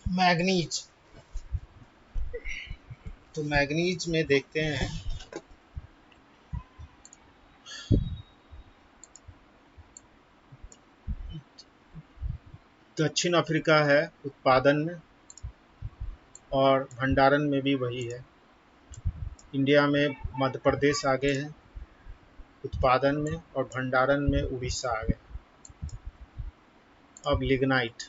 Manganese. तो manganese में देखते हैं दक्षिण अफ्रीका है उत्पादन में, और भंडारण में भी वही है। इंडिया में मध्य प्रदेश आगे है उत्पादन में, और भंडारण में उड़ीसा आगे। अब लिग्नाइट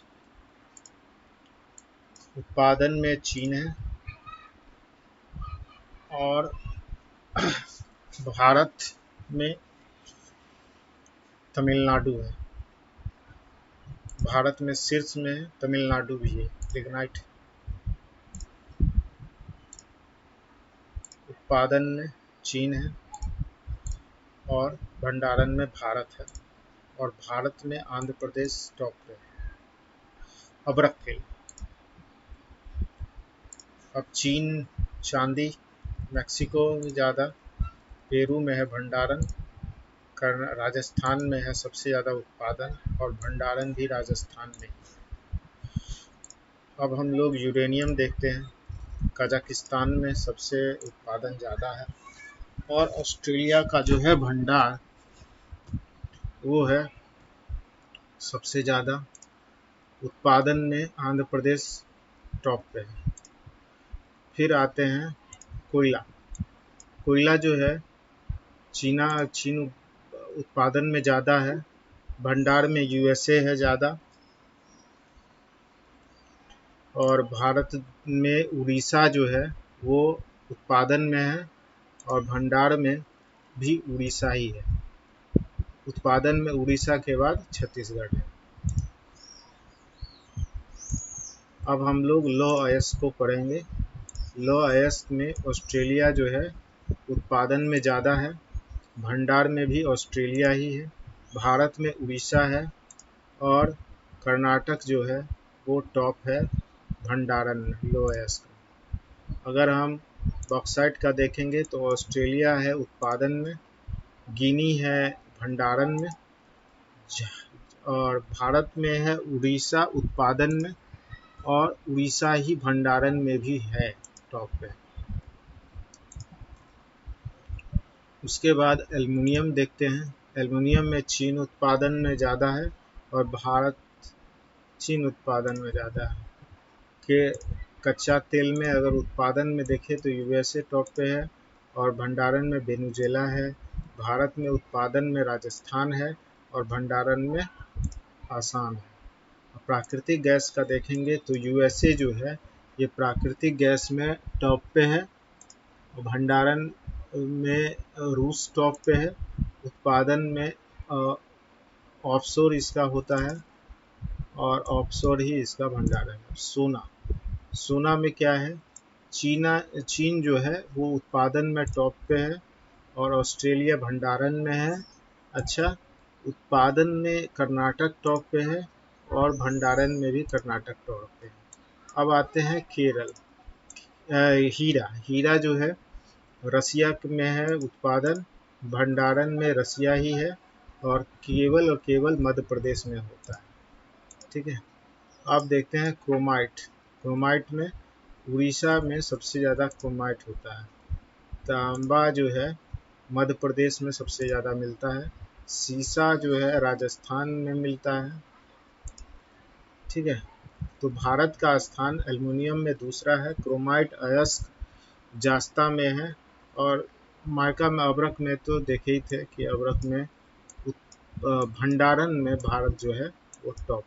उत्पादन में चीन है, और भारत में तमिलनाडु है। भारत में शीर्ष में है, तमिलनाडु भी है। लिग्नाइट उत्पादन में चीन है, और भंडारण में भारत है, और भारत में आंध्र प्रदेश टॉप पे है। अब्रक तेल। अब चीन चांदी, मैक्सिको में ज़्यादा, पेरू में है भंडारण, राजस्थान में है सबसे ज़्यादा उत्पादन, और भंडारण भी राजस्थान में। अब हम लोग यूरेनियम देखते हैं। कजाकिस्तान में सबसे उत्पादन ज़्यादा है, और ऑस्ट्रेलिया का जो है भंडार वो है सबसे ज़्यादा। उत्पादन में आंध्र प्रदेश टॉप पे है। फिर आते हैं कोयला। कोयला जो है चीन उत्पादन में ज़्यादा है, भंडार में यूएसए है ज़्यादा, और भारत में उड़ीसा जो है वो उत्पादन में है, और भंडार में भी उड़ीसा ही है। उत्पादन में उड़ीसा के बाद छत्तीसगढ़ है। अब हम लोग लौह अयस्क को पढ़ेंगे। लौह अयस्क में ऑस्ट्रेलिया जो है उत्पादन में ज़्यादा है, भंडार में भी ऑस्ट्रेलिया ही है, भारत में उड़ीसा है, और कर्नाटक जो है वो टॉप है भंडारण में लौह अयस्क। अगर हम बॉक्साइट का देखेंगे तो ऑस्ट्रेलिया है उत्पादन में, गिनी है भंडारण में, और भारत में है उड़ीसा उत्पादन में, और उड़ीसा ही भंडारण में भी है टॉप पे। उसके बाद एल्युमिनियम देखते हैं। एल्युमिनियम में चीन उत्पादन में ज़्यादा है, और भारत चीन उत्पादन में ज़्यादा है। के कच्चा तेल में अगर उत्पादन में देखें तो यूएसए टॉप पे है, और भंडारण में वेनेजुएला है। भारत में उत्पादन में राजस्थान है, और भंडारण में आसाम है। प्राकृतिक गैस का देखेंगे तो यूएसए जो है ये प्राकृतिक गैस में टॉप पे है, भंडारण में रूस टॉप पे है, उत्पादन में ऑफशोर इसका होता है, और ऑफशोर ही इसका भंडारण है। सोना में क्या है, चीन जो है वो उत्पादन में टॉप पे है, और ऑस्ट्रेलिया भंडारण में है। अच्छा, उत्पादन में कर्नाटक टॉप पे है, और भंडारण में भी कर्नाटक टॉप पे है। अब आते हैं केरल। हीरा जो है रसिया में है उत्पादन, भंडारण में रसिया ही है, और केवल मध्य प्रदेश में होता है। ठीक है। अब देखते हैं क्रोमाइट। क्रोमाइट में उड़ीसा में सबसे ज़्यादा क्रोमाइट होता है। तांबा जो है मध्य प्रदेश में सबसे ज़्यादा मिलता है। सीसा जो है राजस्थान में मिलता है। ठीक है। तो भारत का स्थान एल्युमिनियम में दूसरा है। क्रोमाइट अयस्क जास्ता में है, और माइका में अब्रक में तो देखे ही थे कि अब्रक में भंडारण में भारत जो है वो टॉप